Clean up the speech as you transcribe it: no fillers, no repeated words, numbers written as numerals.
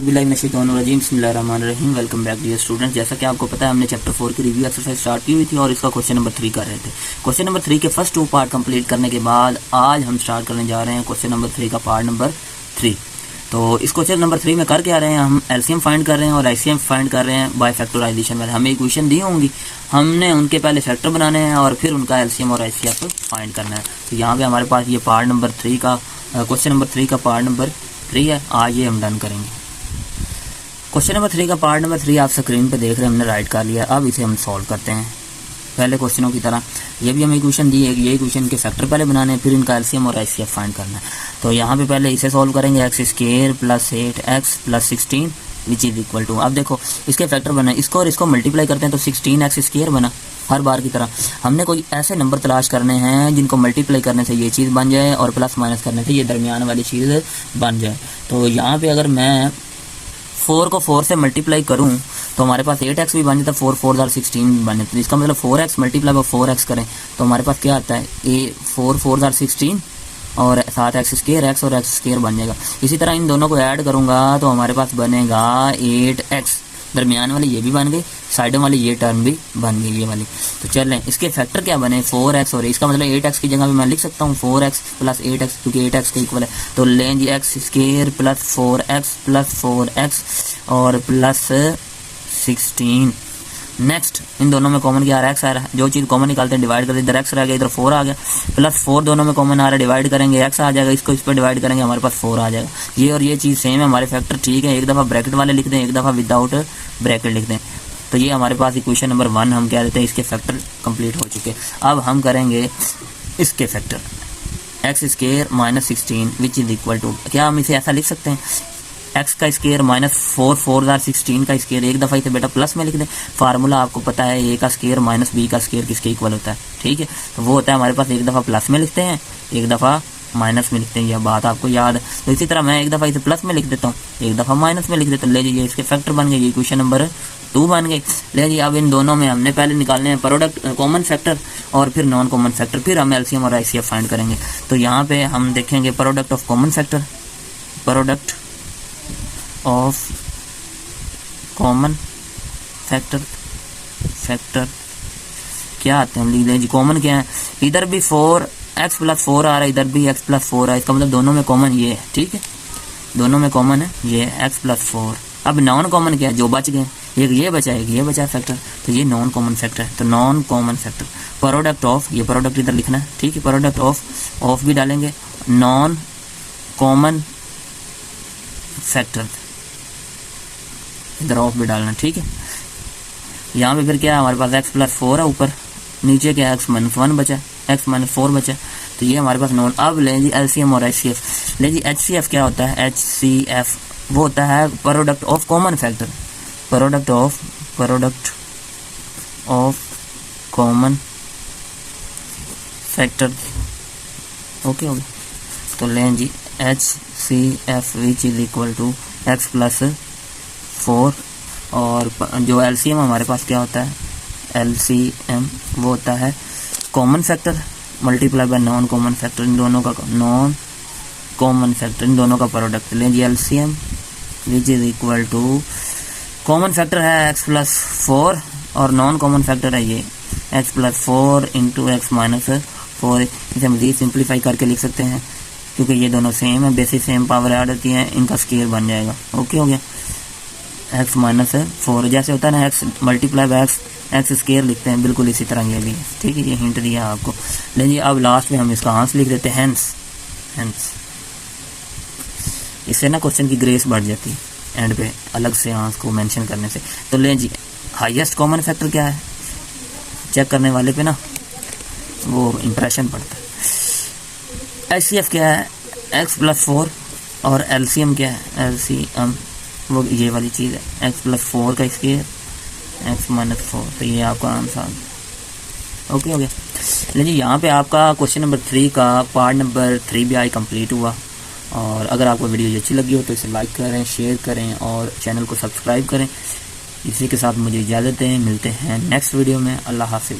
बिस्मिल्लाहिर्रहमानिर्रहीम। Welcome back dear students. जैसा कि आपको पता है हमने चैप्टर 4 की रिव्यू एक्सरसाइज स्टार्ट की हुई थी और इसका क्वेश्चन नंबर 3 कर रहे थे। क्वेश्चन नंबर 3 के फर्स्ट 2 पार्ट कंप्लीट करने के बाद आज हम स्टार्ट करने जा रहे हैं क्वेश्चन नंबर 3 का पार्ट नंबर 3। तो इस क्वेश्चन नंबर 3 में कर क्या रहे हैं, हम एलसीएम फाइंड कर रहे हैं और आईसीएम फाइंड कर रहे हैं बाय फैक्टराइजेशन में। हमें इक्वेशन दी होंगी, हमने उनके पहले फैक्टर बनाने हैं और फिर उनका एलसीएम और आईसीएम फाइंड करना है। तो यहाँ पे हमारे पास ये पार्ट नंबर 3 का क्वेश्चन नंबर 3 का पार्ट नंबर 3 है। आज ये हम डन करेंगे। क्वेश्चन नंबर 3 का पार्ट नंबर 3 आप स्क्रीन पे देख रहे हैं, हमने राइट कर लिया। अब इसे हम सॉल्व करते हैं पहले क्वेश्चनों की तरह। ये भी हमें इक्वेशन दी है, ये इक्वेशन के फैक्टर पहले बनाने हैं, फिर इनका एलसीएम और आईसीएफ फाइंड करना है। तो यहाँ पे पहले इसे सॉल्व करेंगे। X square plus 8x plus 16 which is equal to, अब देखो इसके फैक्टर बना, इसको और इसको मल्टीप्लाई करते हैं तो 16x स्क्वायर बना। हर बार की तरह हमने कोई ऐसे नंबर तलाश करने हैं जिनको मल्टीप्लाई करने से ये चीज़ बन जाए और प्लस माइनस करने से ये दरमियान वाली चीज़ बन जाए। तो यहाँ पे अगर मैं 4 को 4 से मल्टीप्लाई करूँ तो हमारे पास 8x भी बन जाता है, 4 4 16 बन जाता है। इसका मतलब 4x मल्टीप्लाई बाय 4x करें तो हमारे पास क्या आता है, 4 4 16 और साथ x स्क्वायर x और x स्क्वायर बन जाएगा। इसी तरह इन दोनों को ऐड करूँगा तो हमारे पास बनेगा 8x, दरमियान वाली ये भी बन गई, साइडों वाली ये टर्म भी बन गई ये वाली। तो चलें इसके फैक्टर क्या बने, 4x और इसका मतलब 8x की जगह भी मैं लिख सकता हूँ 4x प्लस 8x, क्योंकि 8x के इक्वल है। तो लें जी x स्क्वायर प्लस 4x और प्लस 16। नेक्स्ट इन दोनों में कॉमन क्या आ रहा है, x आ रहा है। जो चीज़ कॉमन निकालते हैं डिवाइड करते हैं, इधर x रह गया इधर 4 आ गया, प्लस 4 दोनों में कॉमन आ रहा है, डिवाइड करेंगे x आ जाएगा, इसको इस पर डिवाइड करेंगे हमारे पास 4 आ जाएगा। ये और ये चीज़ सेम है, हमारे फैक्टर ठीक है। एक दफ़ा ब्रैकेट वाले लिख दें, एक दफ़ा विदाउट ब्रैकेट लिख दें। तो ये हमारे पास इक्वेशन नंबर 1 हम कह देते हैं, इसके फैक्टर कंप्लीट हो चुके। अब हम करेंगे इसके factor, X square minus 16 which is equal to, क्या हम इसे ऐसा लिख सकते हैं, x का स्क्वायर माइनस 4 4 16 का स्क्वायर। एक दफ़ा इसे बेटा प्लस में लिख दें। फार्मूला आपको पता है, a का स्क्वायर माइनस b का स्क्वायर किसके इक्वल होता है, ठीक है। तो वो होता है हमारे पास, एक दफ़ा प्लस में लिखते हैं, एक दफ़ा माइनस में लिखते हैं, यह बात आपको याद है। तो इसी तरह मैं एक दफ़ा इसे प्लस में लिख देता हूँ, एक दफ़ा माइनस में लिख देता हूँ। ले जाइए इसके फैक्टर बन गए, ये इक्वेशन नंबर 2 बन गई। ले जी अब इन दोनों में हमने पहले निकालने हैं प्रोडक्ट कॉमन फैक्टर और फिर नॉन कॉमन फैक्टर, फिर हम एलसीएम और आईसीएफ फाइंड करेंगे। तो यहाँ पे हम देखेंगे product of common factor, product of common factor, factor क्या आते हैं हम लिख दें जी, कॉमन क्या है, इधर भी 4x प्लस 4 आ रहा है, इधर भी x प्लस 4 है, इसका मतलब दोनों में कॉमन ये है, ठीक है, दोनों में कॉमन है ये x प्लस 4। अब नॉन कॉमन क्या है, जो बच गए, एक ये बचा है, एक ये बचा फैक्टर, तो ये नॉन कॉमन फैक्टर है। तो non common factor product of, ये प्रोडक्ट इधर लिखना है, ठीक है, प्रोडक्ट ऑफ भी डालेंगे, नॉन कॉमन फैक्टर इधर ऑफ भी डालना, ठीक है। यहाँ पे फिर क्या है हमारे पास x प्लस 4 है ऊपर, नीचे क्या x माइनस 1 बचा, x माइनस 4 बचा, तो ये हमारे पास नॉन। अब लें जी एलसीएम और एचसीएफ। लें जी एचसीएफ क्या होता है, एचसीएफ वो होता है product of common factor, product of common factor, okay हो गया। तो लें जी HCF which is equal to x plus 4 और जो एलसीएम हमारे पास क्या होता है, एलसीएम वो होता है common factor multiply by non common factor, इन दोनों का नॉन कॉमन फैक्टर, इन दोनों का प्रोडक्ट। लें जी LCM which is equal to, common factor है x प्लस 4 और नॉन कॉमन फैक्टर है ये x plus 4 into x minus 4। इसे हम सिंप्लीफाई करके लिख सकते हैं क्योंकि ये दोनों सेम है, बेसिस सेम पावर ऐड होती है, इनका स्क्वायर बन जाएगा, ओके हो गया। x माइनस 4 जैसे होता है ना, x multiply by x square लिखते हैं, बिल्कुल इसी तरह ये भी है, ठीक है, ये हिंट दिया आपको। लेकिन अब लास्ट में हम इसका आंसर लिख देते हैं हेंस। इससे ना क्वेश्चन की ग्रेस बढ़ जाती है एंड पे अलग से आंसर को मेंशन करने से। तो लें जी हाईएस्ट कॉमन फैक्टर क्या है, चेक करने वाले पे ना वो इंप्रेशन पड़ता है। एचसीएफ क्या है, x प्लस 4 और एलसीएम क्या है, एलसीएम वो ये वाली चीज़ है, x प्लस 4 का स्क्वायर x माइनस 4। तो ये आपका आंसर आ गया, ओके हो गया। लेकिन यहाँ पे आपका क्वेश्चन नंबर 3 का पार्ट नंबर 3 भी आई कंप्लीट हुआ। और अगर आपको वीडियो अच्छी लगी हो तो इसे लाइक करें, शेयर करें और चैनल को सब्सक्राइब करें। इसी के साथ मुझे इजाज़त दें, मिलते हैं नेक्स्ट वीडियो में। अल्लाह हाफिज़।